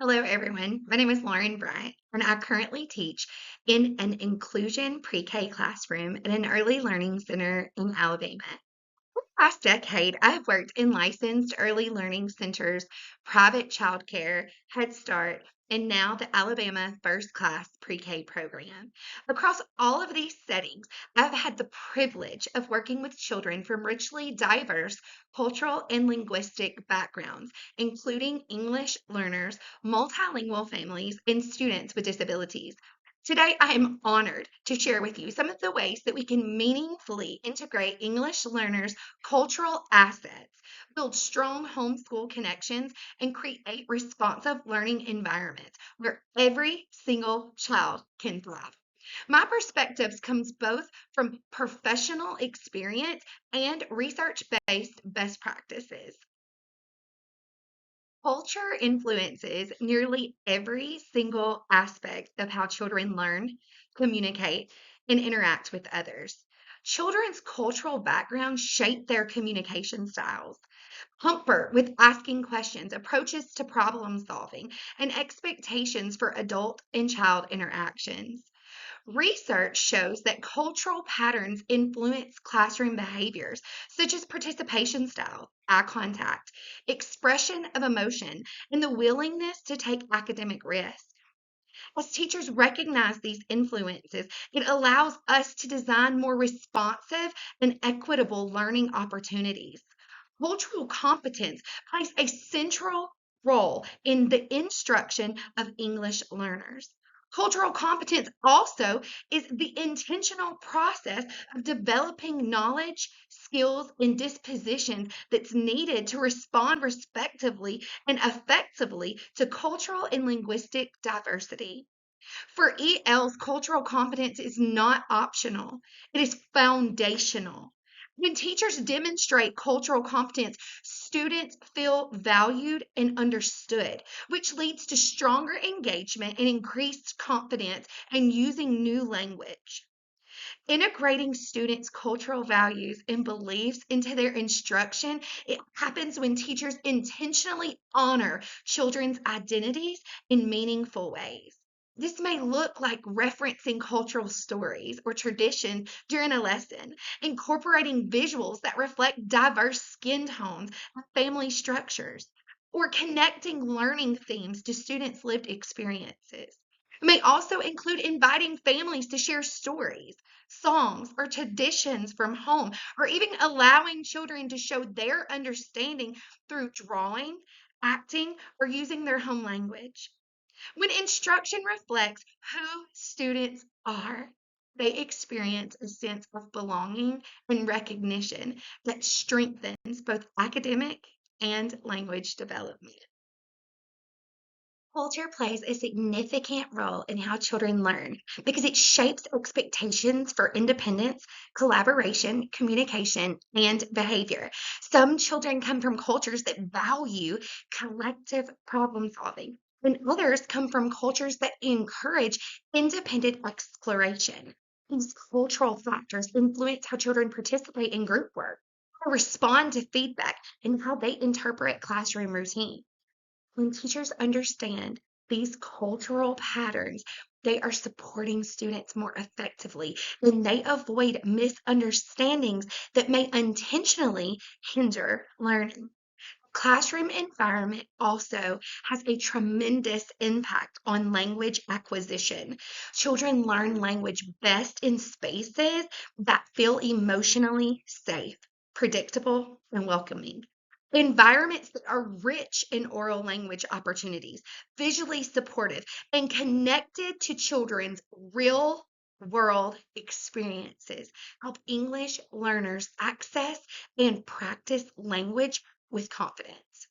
Hello, everyone. My name is Lauren Bryant, and I currently teach in an inclusion pre-K classroom at an early learning center in Alabama. Past decade, I have worked in licensed early learning centers, private childcare, Head Start, and now the Alabama First Class Pre-K program. Across all of these settings, I've had the privilege of working with children from richly diverse cultural and linguistic backgrounds, including English learners, multilingual families, and students with disabilities. Today, I am honored to share with you some of the ways that we can meaningfully integrate English learners' cultural assets, build strong homeschool connections, and create responsive learning environments where every single child can thrive. My perspectives comes both from professional experience and research-based best practices. Culture influences nearly every single aspect of how children learn, communicate, and interact with others. Children's cultural backgrounds shape their communication styles. Comfort with asking questions, approaches to problem solving, and expectations for adult and child interactions. Research shows that cultural patterns influence classroom behaviors, such as participation style, eye contact, expression of emotion, and the willingness to take academic risks. As teachers recognize these influences, it allows us to design more responsive and equitable learning opportunities. Cultural competence plays a central role in the instruction of English learners. Cultural competence also is the intentional process of developing knowledge, skills, and dispositions that's needed to respond respectively and effectively to cultural and linguistic diversity. For ELs, cultural competence is not optional, it is foundational. When teachers demonstrate cultural competence, students feel valued and understood, which leads to stronger engagement and increased confidence in using new language. Integrating students' cultural values and beliefs into their instruction, it happens when teachers intentionally honor children's identities in meaningful ways. This may look like referencing cultural stories or traditions during a lesson, incorporating visuals that reflect diverse skin tones and family structures, or connecting learning themes to students' lived experiences. It may also include inviting families to share stories, songs, or traditions from home, or even allowing children to show their understanding through drawing, acting, or using their home language. When instruction reflects who students are, they experience a sense of belonging and recognition that strengthens both academic and language development. Culture plays a significant role in how children learn because it shapes expectations for independence, collaboration, communication, and behavior. Some children come from cultures that value collective problem solving, and others come from cultures that encourage independent exploration. These cultural factors influence how children participate in group work, how they respond to feedback, and how they interpret classroom routine. When teachers understand these cultural patterns, they are supporting students more effectively and they avoid misunderstandings that may unintentionally hinder learning. Classroom environment also has a tremendous impact on language acquisition. Children learn language best in spaces that feel emotionally safe, predictable, and welcoming. Environments that are rich in oral language opportunities, visually supportive, and connected to children's real world experiences help English learners access and practice language with confidence.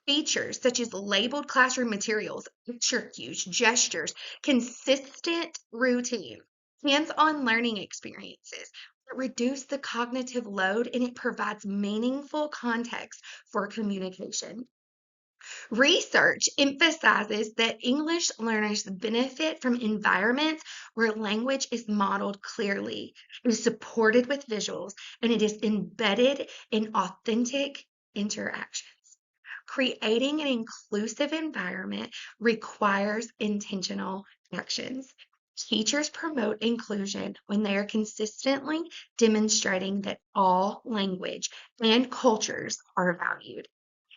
Features such as labeled classroom materials, picture cues, gestures, consistent routine, hands-on learning experiences that reduce the cognitive load and it provides meaningful context for communication. Research emphasizes that English learners benefit from environments where language is modeled clearly, it is supported with visuals, and it is embedded in authentic interactions. Creating an inclusive environment requires intentional actions. Teachers promote inclusion when they are consistently demonstrating that all language and cultures are valued.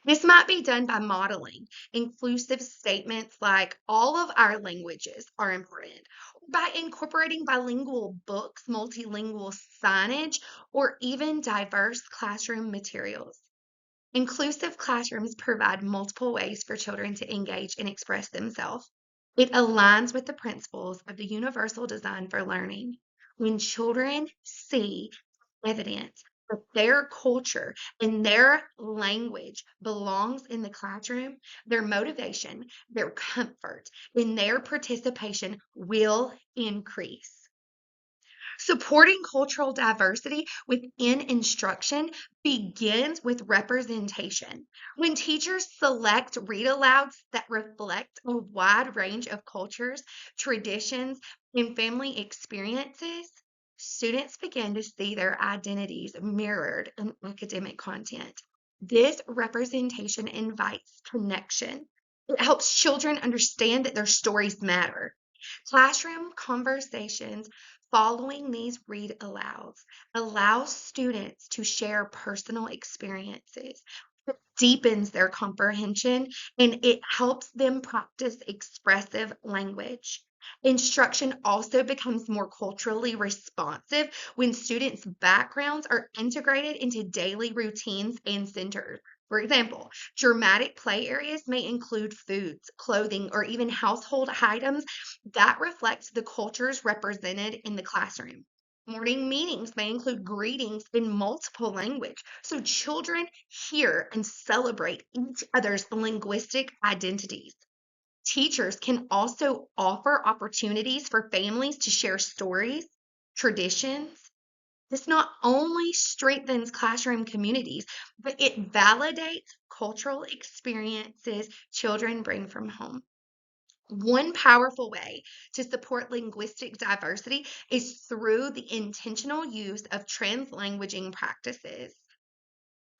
This might be done by modeling inclusive statements like all of our languages are important, or by incorporating bilingual books, multilingual signage, or even diverse classroom materials. Inclusive classrooms provide multiple ways for children to engage and express themselves. It aligns with the principles of the universal design for learning. When children see evidence that their culture and their language belongs in the classroom, their motivation, their comfort, and their participation will increase. Supporting cultural diversity within instruction begins with representation. When teachers select read alouds that reflect a wide range of cultures, traditions, and family experiences, students begin to see their identities mirrored in academic content. This representation invites connection. It helps children understand that their stories matter. Classroom conversations following these read alouds allows students to share personal experiences. It deepens their comprehension and it helps them practice expressive language. Instruction also becomes more culturally responsive when students' backgrounds are integrated into daily routines and centers. For example, dramatic play areas may include foods, clothing, or even household items that reflects the cultures represented in the classroom. Morning meetings may include greetings in multiple language, so children hear and celebrate each other's linguistic identities. Teachers can also offer opportunities for families to share stories, traditions. This not only strengthens classroom communities, but it validates cultural experiences children bring from home. One powerful way to support linguistic diversity is through the intentional use of translanguaging practices.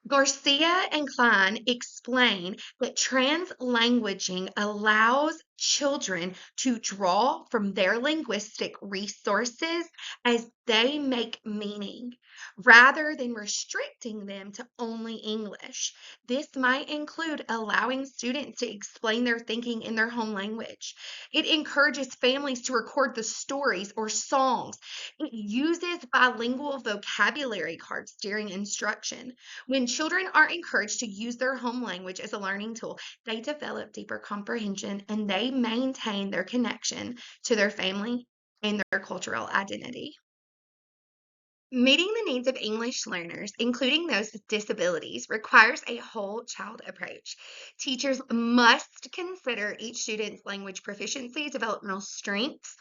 Garcia and Klein explain that translanguaging allows children to draw from their linguistic resources as they make meaning, rather than restricting them to only English. This might include allowing students to explain their thinking in their home language. It encourages families to record the stories or songs. It uses bilingual vocabulary cards during instruction. When children are encouraged to use their home language as a learning tool, they develop deeper comprehension and they maintain their connection to their family and their cultural identity. Meeting the needs of English learners, including those with disabilities, requires a whole child approach. Teachers must consider each student's language proficiency, developmental strengths,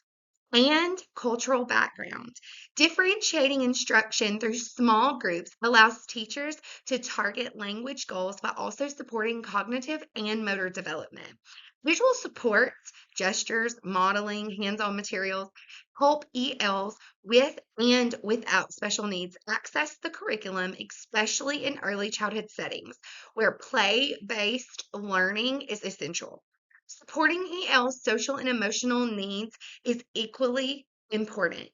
and cultural background. Differentiating instruction through small groups allows teachers to target language goals while also supporting cognitive and motor development. Visual supports, gestures, modeling, hands on materials help ELs with and without special needs access the curriculum, especially in early childhood settings where play based learning is essential. Supporting EL's social and emotional needs is equally important.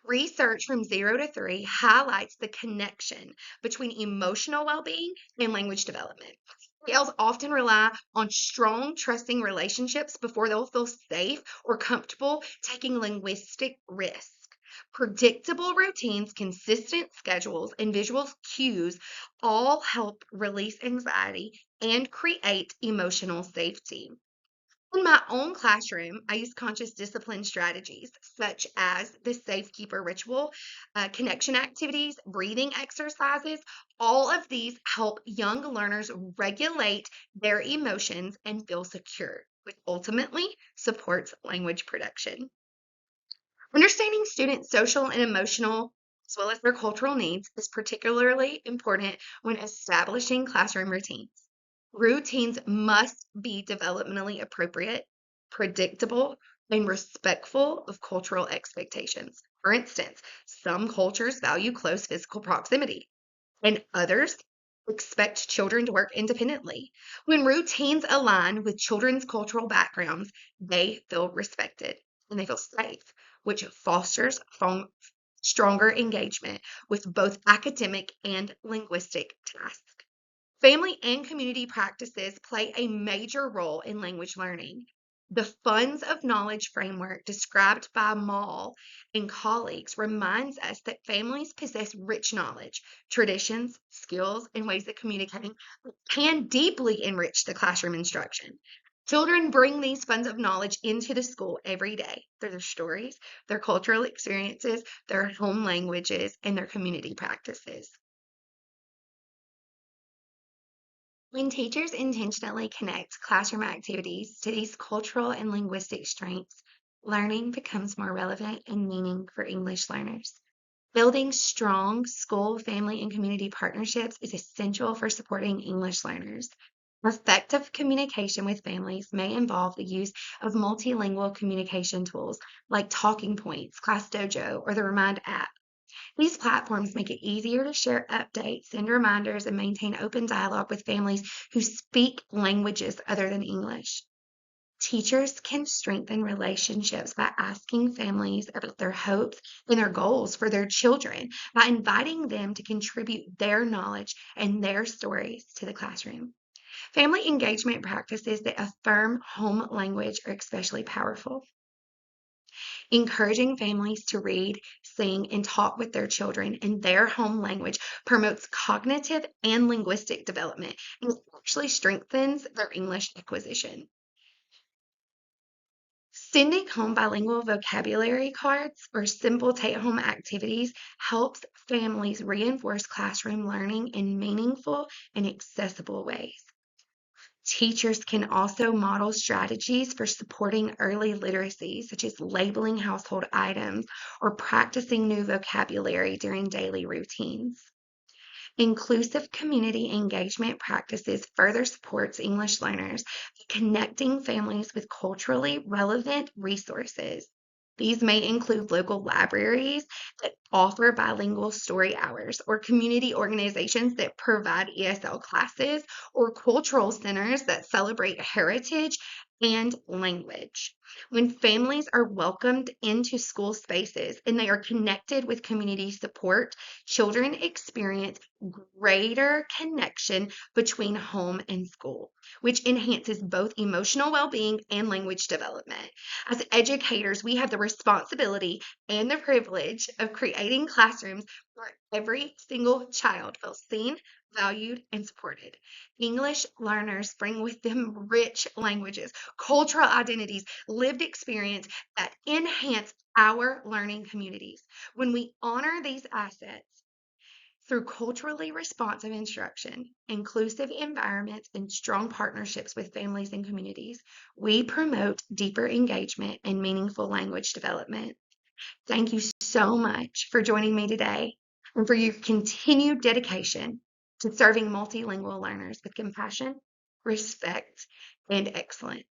Research from 0 to 3 highlights the connection between emotional well being and language development. ELs often rely on strong, trusting relationships before they'll feel safe or comfortable taking linguistic risks. Predictable routines, consistent schedules, and visual cues all help release anxiety and create emotional safety. In my own classroom, I use conscious discipline strategies such as the Safekeeper ritual, connection activities, breathing exercises. All of these help young learners regulate their emotions and feel secure, which ultimately supports language production. Understanding students' social and emotional, as well as their cultural needs, is particularly important when establishing classroom routines. Routines must be developmentally appropriate, predictable, and respectful of cultural expectations. For instance, some cultures value close physical proximity, and others expect children to work independently. When routines align with children's cultural backgrounds, they feel respected and they feel safe, which fosters stronger engagement with both academic and linguistic tasks. Family and community practices play a major role in language learning. The Funds of Knowledge framework described by Maul and colleagues reminds us that families possess rich knowledge, traditions, skills, and ways of communicating that can deeply enrich the classroom instruction. Children bring these funds of knowledge into the school every day through their stories, their cultural experiences, their home languages, and their community practices. When teachers intentionally connect classroom activities to these cultural and linguistic strengths, learning becomes more relevant and meaning for English learners. Building strong school, family, and community partnerships is essential for supporting English learners. Effective communication with families may involve the use of multilingual communication tools like Talking Points, Class Dojo, or the Remind app. These platforms make it easier to share updates, send reminders, and maintain open dialogue with families who speak languages other than English. Teachers can strengthen relationships by asking families about their hopes and their goals for their children by inviting them to contribute their knowledge and their stories to the classroom. Family engagement practices that affirm home language are especially powerful. Encouraging families to read, sing, and talk with their children in their home language promotes cognitive and linguistic development and actually strengthens their English acquisition. Sending home bilingual vocabulary cards or simple take home activities helps families reinforce classroom learning in meaningful and accessible ways. Teachers can also model strategies for supporting early literacy, such as labeling household items or practicing new vocabulary during daily routines. Inclusive community engagement practices further supports English learners by connecting families with culturally relevant resources. These may include local libraries that offer bilingual story hours, or community organizations that provide ESL classes, or cultural centers that celebrate heritage and language. When families are welcomed into school spaces and they are connected with community support, children experience greater connection between home and school, which enhances both emotional well being and language development. As educators, we have the responsibility and the privilege of creating classrooms where every single child feels seen, valued, and supported. English learners bring with them rich languages, cultural identities, lived experience that enhance our learning communities. When we honor these assets, through culturally responsive instruction, inclusive environments, and strong partnerships with families and communities, we promote deeper engagement and meaningful language development. Thank you so much for joining me today and for your continued dedication to serving multilingual learners with compassion, respect, and excellence.